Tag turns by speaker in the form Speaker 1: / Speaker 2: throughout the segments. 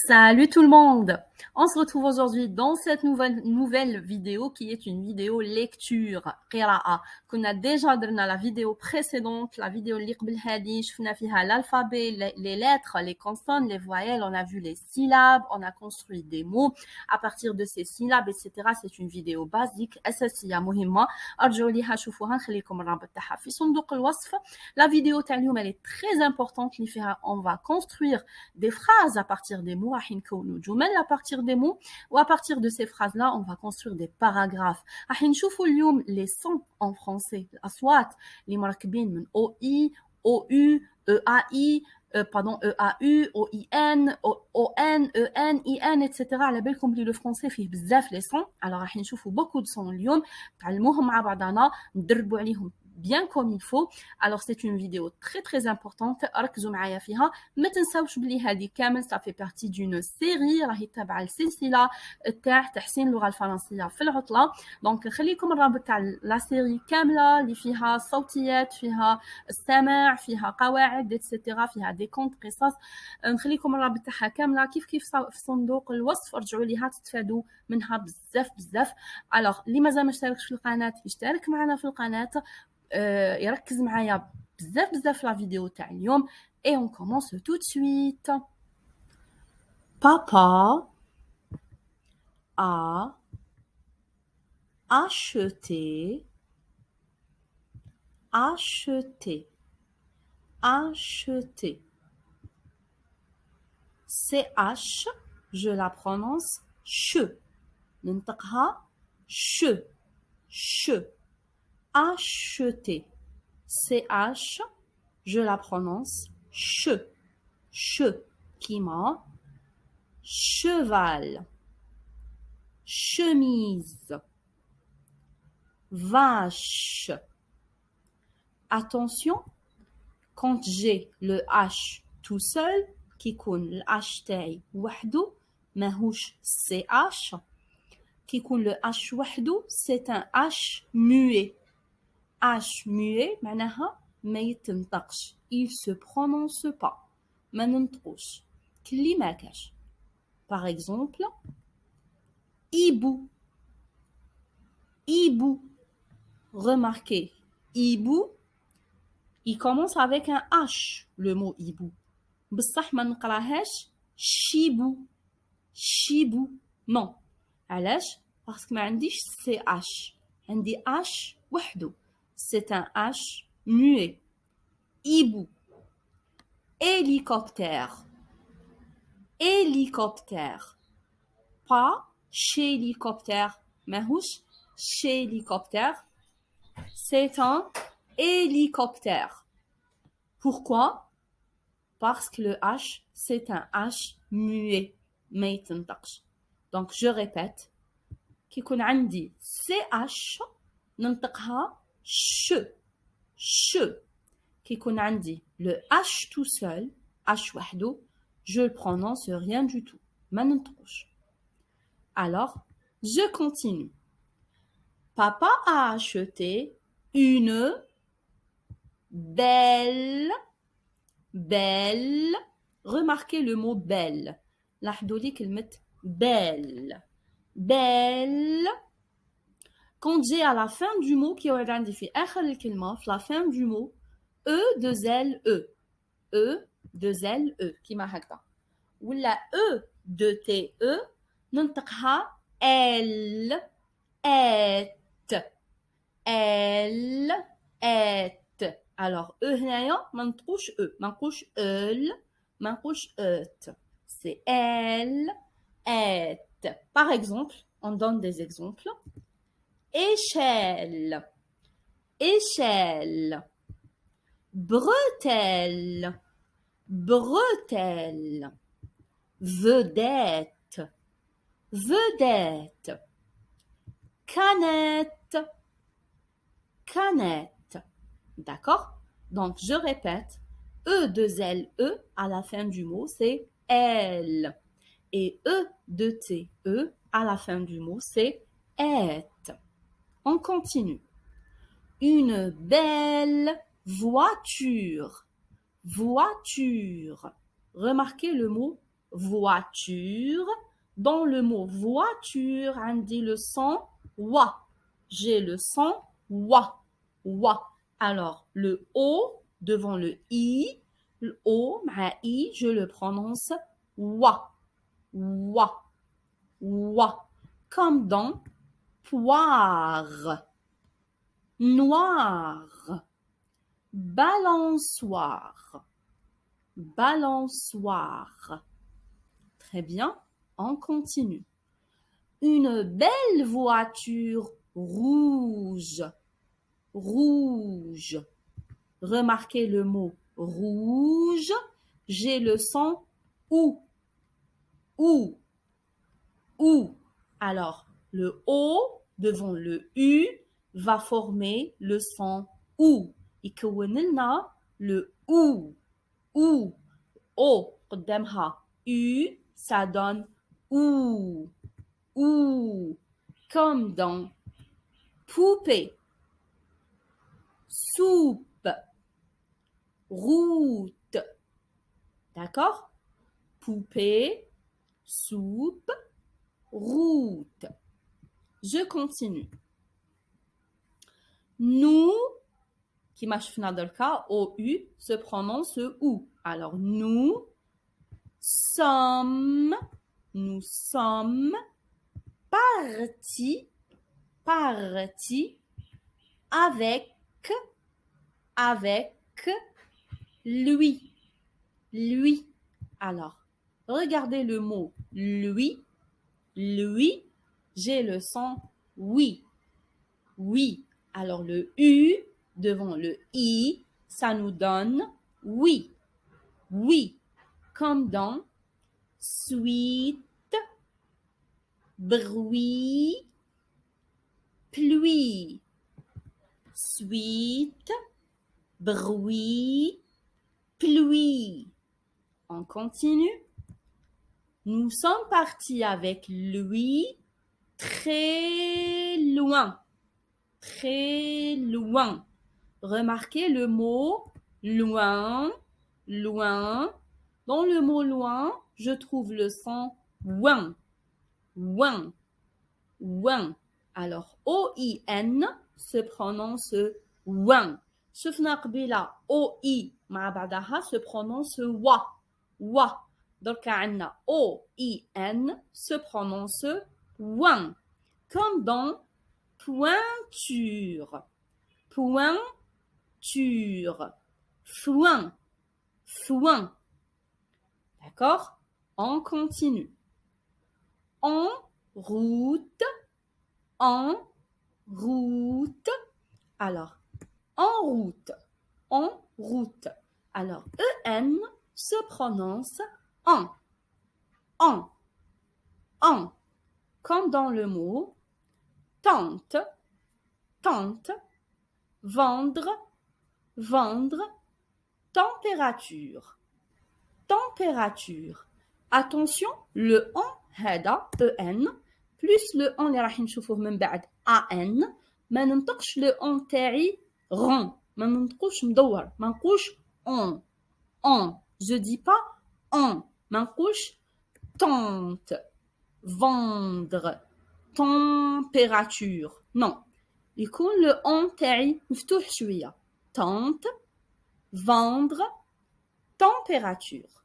Speaker 1: Salut tout le monde! On se retrouve aujourd'hui dans cette nouvelle vidéo qui est une vidéo lecture قراءة. كنا déjà درنا la vidéo précédente, la vidéo اللي قبل هذه شفنا فيها l'alphabet, les lettres, les consonnes, les voyelles, on a vu les syllabes, on a construit des mots à partir de ces syllabes, etc. C'est une vidéo basique أساسية مهمة. أرجعوا ليها شوفوها نخليكم الرابط تاعها في صندوق الوصف. La vidéo تاع اليوم elle est très importante اللي فيها on va construire des phrases à partir des mots راح نكونوا جمل à partir des mots ou à partir de ces phrases là on va construire des paragraphes راح نشوفوا اليوم les sons en français الأصوات اللي مركبين من او اي او يو او اي pardon EAU, OIN, ON, EN, IN, etc. على بالكم بلي لو فرونسي فيه بزاف لي سون alors راح نشوفوا beaucoup de sons اليوم نتعلموهم مع بعضنا ندربوا عليهم bien comme il faut. Alors c'est une vidéo très très importante. ركزوا معايا فيها. ما تنساوش بلي هذه كامل ça fait partie d'une série راهي تابعة السلسلة تاع تحسين اللغة الفرنسية في العطلة. دونك خليكم الرابط تاع لا سيري كاملة اللي فيها صوتيات فيها السماع فيها قواعد etc. فيها دي كونت قصص. نخليكم الرابط تاعها كاملة كيف في صندوق الوصف ارجعوا ليها تستفادوا منها بزاف. alors اللي مازال ما اشتركش في القناة يشترك معنا في القناة يركز معايا بزاف la vidéo تاع اليوم et on commence tout de suite. Papa a acheté CH je la prononce ch ننطقها ch acheter CH je la prononce ch كيما cheval chemise vache. Attention, quand j'ai le H tout seul كيكون ال H تاعي وحده ماهوش CH كيكون le H وحده c'est un H muet. H muet معناها ما يتنطقش il se prononce pas ما ننطقوش كلي ما كاش. Par exemple hibou remarquez hibou il commence avec un H le mot hibou بصح ما نقراهاش شيبو non علاش parce que ما عنديش CH عندي H وحده c'est un H muet. Hibou. Hélicoptère pas hélicoptère ماهوش hélicoptère c'est un hélicoptère. Pourquoi? Parce que le H c'est un H muet ما يتنطقش. Donc je répète كيكون عندي CH ننطقها ch كيكون عندي le H tout seul H وحده je le prononce rien du tout ما ننطقوش. Alors je continue. Papa a acheté une belle remarquez le mot belle لاحظوا لي كلمة belle quand j'ai à la fin du mot qui يورد عندي في آخر الكلمة في la fin du mot E deux L E كيما هكذا ولا E deux T E ننطقها L alors E هنايا ما نطقوش E ما نقولش ال ما نقولش ات c'est L par exemple on donne des exemples échelle bretelle vedette canette. D'accord? Donc je répète E deux L E à la fin du mot c'est L et E deux T E à la fin du mot c'est et. On continue. Une belle voiture. Remarquez le mot voiture. Dans le mot voiture, on dit le son wa. J'ai le son wa. Wa. Alors, le O devant le I, le O, ma I, je le prononce wa. Wa. Wa. Comme dans poire, noir, balançoire, balançoire. Très bien, on continue. Une belle voiture rouge, rouge. Remarquez le mot rouge, j'ai le son ou, ou, ou. Alors, le O devant le U va former le son ou. يكون لنا le ou, ou. O قدامها U, ça donne ou, ou. Comme dans poupée, soupe, route. D'accord? Poupée, soupe, route. Je continue. Nous, qui m'a dans le cas, OU se prononce OU. Alors, nous sommes partis avec lui. Lui. Alors, regardez le mot lui. Lui, j'ai le son oui. Oui. Alors, le U devant le I, ça nous donne oui. Oui. Comme dans suite, bruit, pluie. Suite, bruit, pluie. On continue. Nous sommes partis avec lui très loin. Très loin. Remarquez le mot loin, loin. Dans le mot loin, je trouve le son ouin, ouin, ouin. Alors, O-I-N se prononce ouin. شفنا قبيلة O-I مع بعضها se prononce wa, wa. Donc, عندنا O-I-N se prononce ouin. Comme dans pointure, pointure, foin, foin. D'accord? On continue. En route, en route. Alors, en route, en route. Alors, EN se prononce en, en, en. Comme dans le mot tente, tente, vendre, vendre, température, température. Attention, le en هذا en plus le en اللي راح نشوفوه من بعد an ما ننطقش le en تاعي rond ما ننطقوش مدور ما نقولش en je dis pas en ما نقولش tente vendre température non يكون le en تاعي مفتوح شويه tente vendre température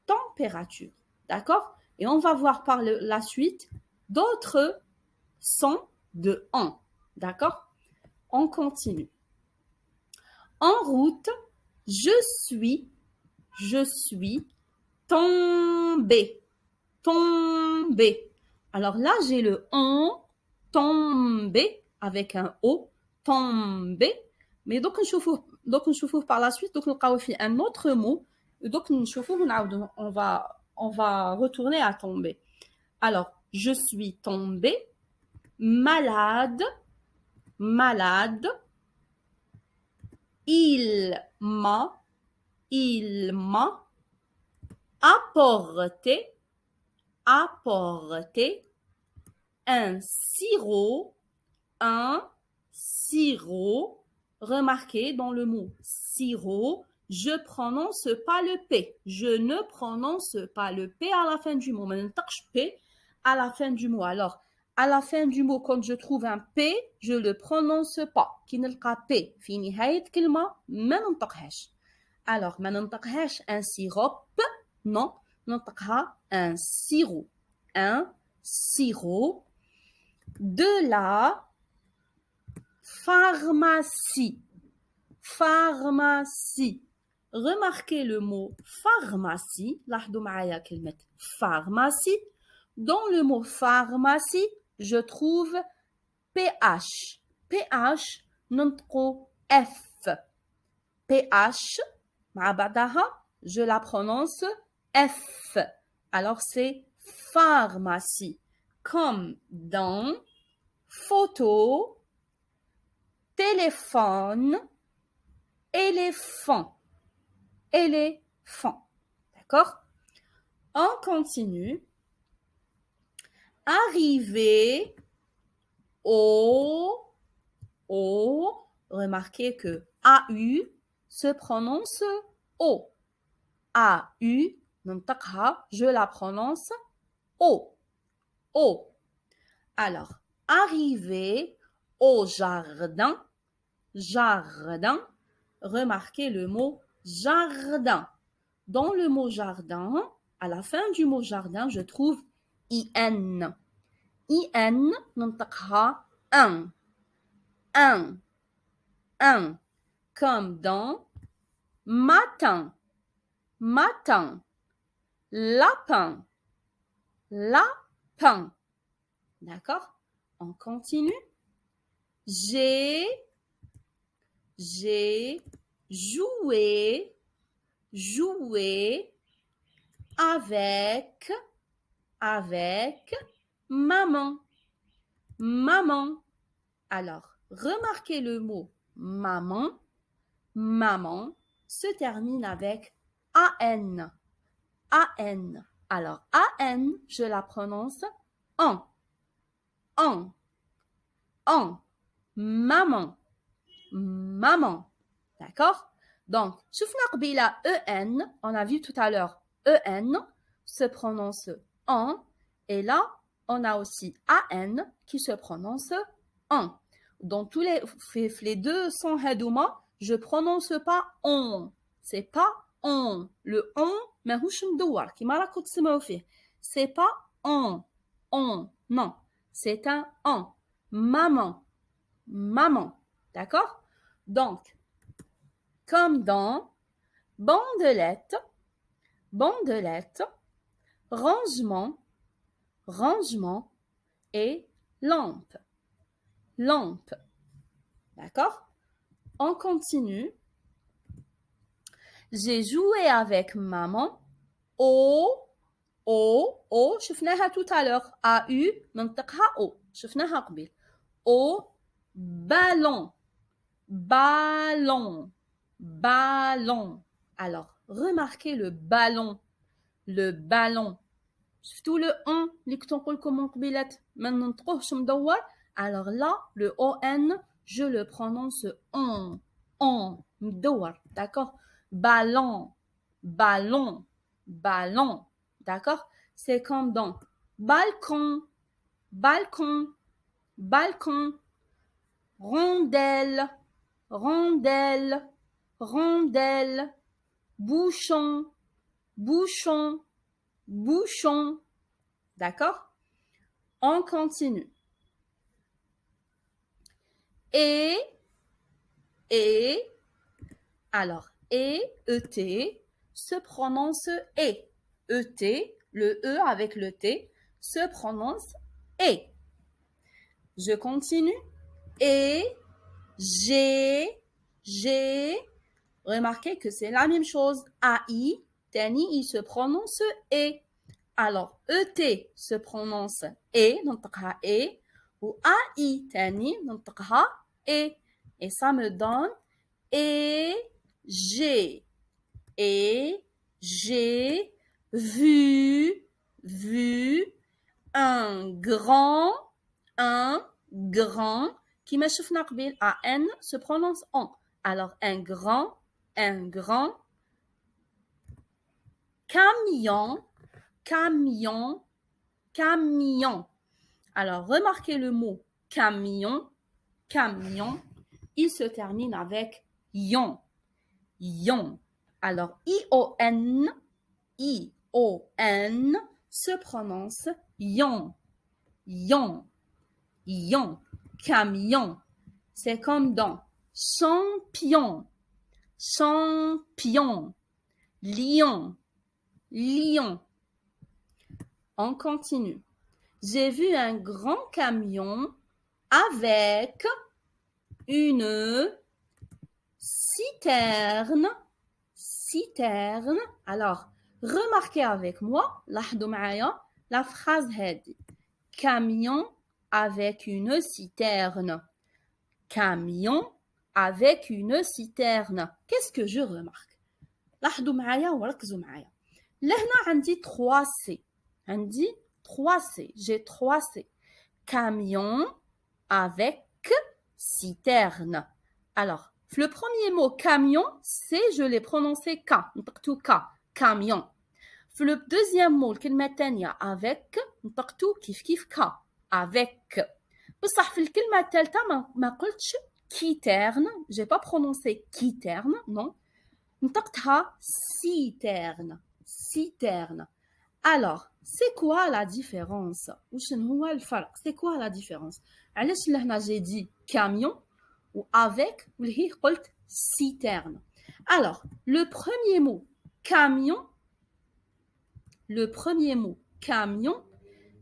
Speaker 1: température d'accord. Et on va voir par la suite d'autres sons de en. D'accord? On continue. En route, je suis tombé. Tombé. Alors là, j'ai le en tombé avec un O. Tombé. Mais donc, نشوفوه par la suite. Donc, نلقاو فيه un autre mot. Donc, on va retourner à tomber. Alors, je suis tombé, malade, malade. Il m'a apporté un sirop. Remarquez dans le mot sirop, je prononce pas le P. Je ne prononce pas le P à la fin du mot. ما ننطقش P à la fin du mot. Alors, à la fin du mot, quand je trouve un P, je le prononce pas. كي نلقى P في نهاية كلمة ما ننطقهاش. Alors, ما ننطقهاش un sirop, non, ننطقها un sirop. Un sirop de la pharmacie. Pharmacie. Remarquez le mot pharmacie. لاحظوا معايا كلمة pharmacie. Dans le mot pharmacie, je trouve PH. PH ننطقو F. PH مع بعضها, je la prononce F. Alors c'est pharmacie. Comme dans photo, téléphone, éléphant. Éléphant. D'accord? On continue. Arriver au, remarquez que AU se prononce O. AU, je la prononce O. O. Alors, arriver au jardin. Jardin. Remarquez le mot jardin. Dans le mot jardin, à la fin du mot jardin, je trouve IN. IN, ننطقها un. Un. Un. Comme dans matin. Matin. Lapin. Lapin. D'accord? On continue. J'ai joué avec maman. Maman. Alors, remarquez le mot maman. Maman se termine avec AN. AN. Alors, AN, je la prononce en. En. En. Maman. Maman. D'accord? Donc, شفنا قبيلة EN, on a vu tout à l'heure, EN se prononce en, et là, on a aussi AN qui se prononce en. Dans tous les deux sons hadouma, je prononce pas on. C'est pas on. Le on, ماهوش مدور كيما راكم تسمعوا فيه. C'est pas on. On. Non. C'est un en. Maman. Maman. D'accord? Donc, comme dans bandelette, bandelette, rangement, rangement et lampe, lampe. D'accord? On continue. J'ai joué avec maman au, شفناها tout à l'heure. AU, ننطقها O. شفناها قبل. Au ballon. Ballon. Ballon. Alors, remarquez le ballon. Le ballon. Surtout le on, اللي كنت نقول لكم من قبيلات ما ننطقوهش مدور. Alors là, le ON, je le prononce on. On. مدور. D'accord? Ballon. Ballon. Ballon. D'accord? C'est comme dans balcon. Balcon. Balcon. Rondelle. Rondelle. Rondelle. Bouchon. Bouchon. Bouchon. D'accord? On continue. Et, alors, ET, se prononce et. ET, le E avec le T, se prononce et. Je continue. Et, j'ai, remarquez que c'est la même chose. AI, Tani, il se prononce et. Alors, ET se prononce et, ننطقها et, ou AI, Tani, ننطقها et. Et ça me donne et j'ai vu un grand qui m'a شفنا قبل AN se prononce en. Alors un grand un grand camion, camion, camion. Alors, remarquez le mot camion, camion, il se termine avec ion, ion. Alors, I-O-N, I-O-N se prononce ion, ion, ion, camion. C'est comme dans champion, champion, lion, lion. On continue. J'ai vu un grand camion avec une citerne, citerne. Alors, remarquez avec moi, la phrase هذه. Camion avec une citerne. Camion avec une citerne. Qu'est-ce que je remarque? لاحظوا معايا وركزوا معايا. لهنا عندي 3 C. عندي 3 C. J'ai 3 C. Camion avec citerne. Alors, le premier mot camion, c'est je l'ai prononcé K. نطقتو K. Camion. Le deuxième mot, الكلمة الثانية avec نطقتو كيف K. Avec. بصح في الكلمة الثالثة ما قلتش citerne. J'ai pas prononcé citerne, non. نطقتها citerne. Citerne. Alors, c'est quoi la différence? C'est quoi la différence? علاش لهنا j'ai dit camion ou avec ou هي قلت citerne. Alors, le premier mot camion,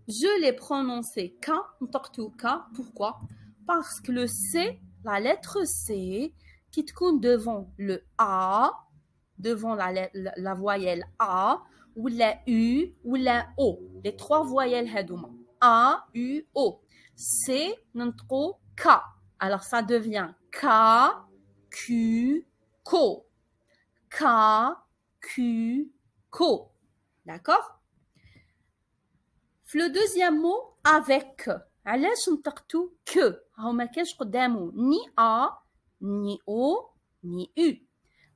Speaker 1: je l'ai prononcé K, نطقتو K. Pourquoi? Parce que le C, la lettre C, qui tkoun devant le A, devant la voyelle A, ou la U, ou la O. Les 3 voyelles hadouma. A, U, O. C, ننطقو K. Alors, ça devient K, Q, Ko. K, Q, Ko. D'accord? Le deuxième mot, avec. علاش نطقتو que. هاو ما كانش قدامه ni A, ni O, ni U.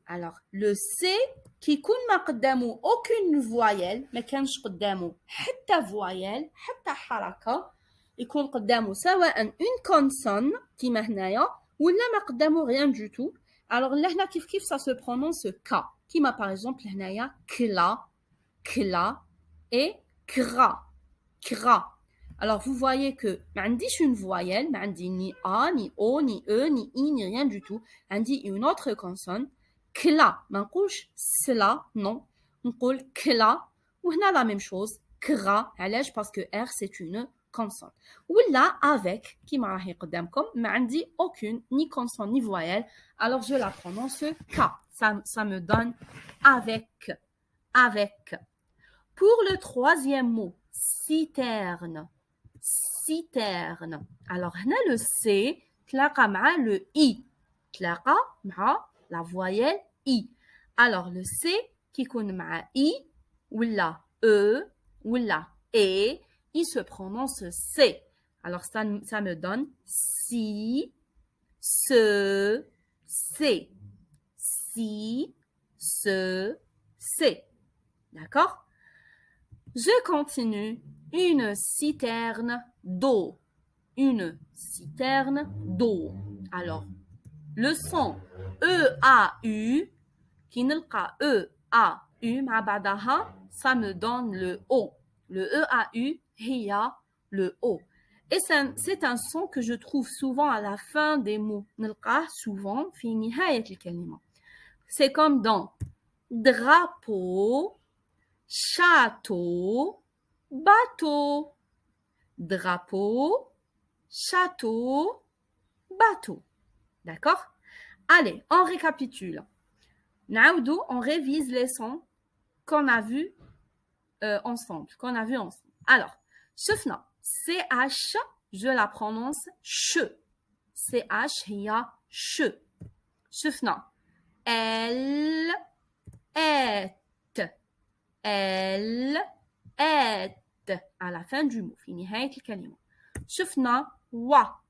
Speaker 1: Alors, le C qui يكون ما قدامه aucune voyelle, ما كانش قدامه حتى voyelle, حتى حركة, يكون قدامه سواء une consonne كيما هنايا ولا ما قدامه rien du tout. Alors, لهنا كيف ça se prononce K. كيما par exemple هنايا كلا, كلا et كرا, كرا. Alors, vous voyez que عنديش une voyelle, ما عندي ni A, ni O, ni E, ni I, ni rien du tout. عندي une autre consonne. كلا ما نقولش سلا non نقول كلا وهنا la même chose كرا علاش parce que R c'est une consonne ولا avec كيما راهي قدامكم ما عندي aucune ni consonne ni voyelle alors je la prononce K ça me donne avec avec. Pour le troisième mot citerne citerne alors هنا le C تلاقى مع le I تلاقى مع la voyelle I. Alors, le C qui compte ma I, ou la E, ou la E, il se prononce C. Alors, ça me donne si, ce, C. Si, ce, C. D'accord? Je continue. Une citerne d'eau. Une citerne d'eau. Alors, le son E-A-U, qui نلقى E-A-U مع بعضها, ça me donne le O. Le E-A-U, هي le O. Et c'est un son que je trouve souvent à la fin des mots. نلقاه souvent في نهاية الكلمة. C'est comme dans drapeau, château, bateau. Drapeau, château, bateau. D'accord? Allez, on récapitule. Naoudou, on révise les sons qu'on a vus ensemble. Alors, شفنا CH, je la prononce ch. CH, il y a ch. شفنا elle est. Elle est. À la fin du mot. في نهاية الكلمة. شفنا wa.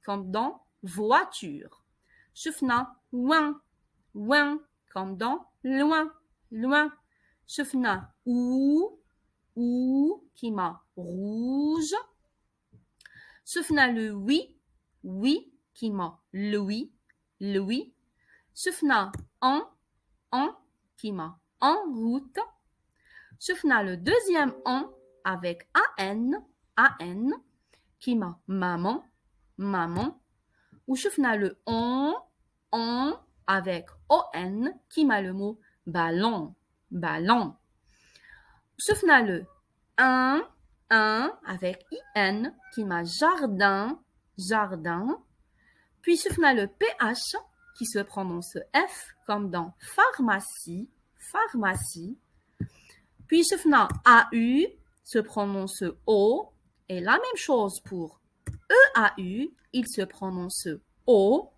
Speaker 1: Comme dans voiture. شفنا ouin. ouin, comme dans loin, loin. شفنا ou qui m'a rouge. شفنا le oui, oui qui m'a le oui, le oui. شفنا en qui m'a en route. شفنا le deuxième en avec an qui m'a maman, maman. Ou شفنا le on avec on qui m'a le mot ballon, ballon. شفنا le un avec in qui m'a jardin, jardin. Puis شفنا le ph qui se prononce f comme dans pharmacie, pharmacie. Puis شفنا au se prononce o et la même chose pour eau, il se prononce o.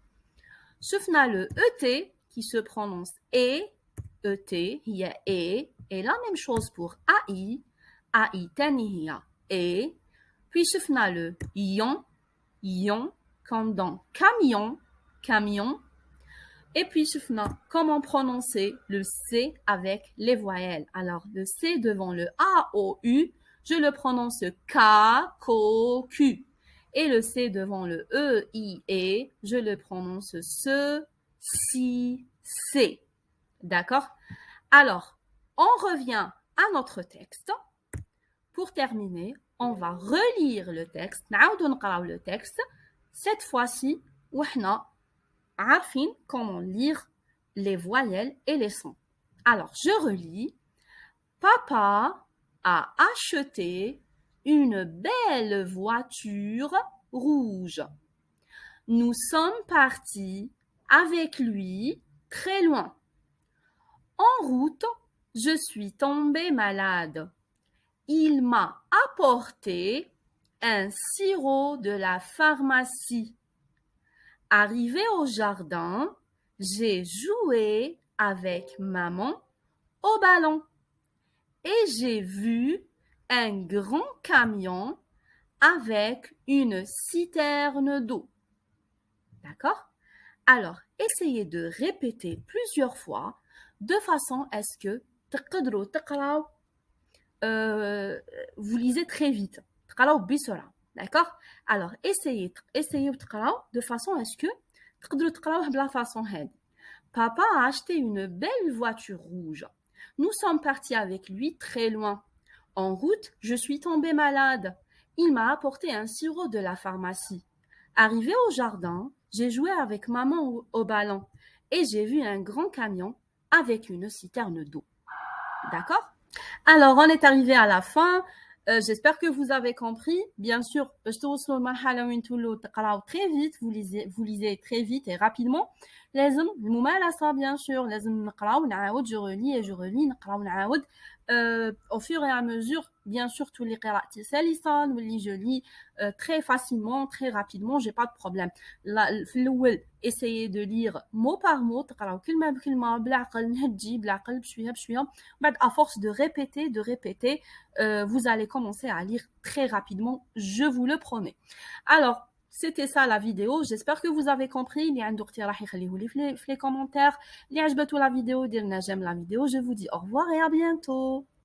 Speaker 1: شفنا le et qui se prononce et il y a et la même chose pour ai تاني هي et. Puis شفنا le ion comme dans camion, camion. Et puis شفنا comment prononcer le C avec les voyelles. Alors le C devant le A, O, U, je le prononce K, Ko, Q. Et le C devant le E, I, E, je le prononce SE, SI, C. D'accord? Alors, on revient à notre texte. Pour terminer, on va relire le texte. نعاودو نقراو le texte. Cette fois-ci, وحنا عارفين comment lire les voyelles et les sons. Alors, je relis. Papa a acheté une belle voiture rouge. Nous sommes partis avec lui très loin. En route, je suis tombée malade. Il m'a apporté un sirop de la pharmacie. Arrivé au jardin, j'ai joué avec maman au ballon et j'ai vu un grand camion avec une citerne d'eau. D'accord? Alors, essayez de répéter plusieurs fois de façon à ce que vous lisez très vite. D'accord? Alors, essayez de façon à ce que de la façon Papa a acheté une belle voiture rouge. Nous sommes partis avec lui très loin. En route, je suis tombée malade. Il m'a apporté un sirop de la pharmacie. Arrivé au jardin, j'ai joué avec maman au ballon et j'ai vu un grand camion avec une citerne d'eau. D'accord? Alors, on est arrivé à la fin. J'espère que vous avez compris. Bien sûr, très vite, vous lisez très vite et rapidement. لازم الممارسة bien sûr لازم نقراو نعاود je relis et je relis نقراو نعاود au fur et à mesure bien sûr tous les قراءتي سلسة نولي je lis très facilement très rapidement j'ai pas de problème في الأول essayez de lire mot par mot تقراو كلمة بكلمة بالعقل نهجي بالعقل بشوية بشوية بعد à force de répéter vous allez commencer à lire très rapidement je vous le promets. Alors c'était ça la vidéo. J'espère que vous avez compris. اللي عنده اقتراح يخليه لي في les commentaires. اللي عجبته la vidéo ديرنا j'aime la vidéo. Je vous dis au revoir et à bientôt.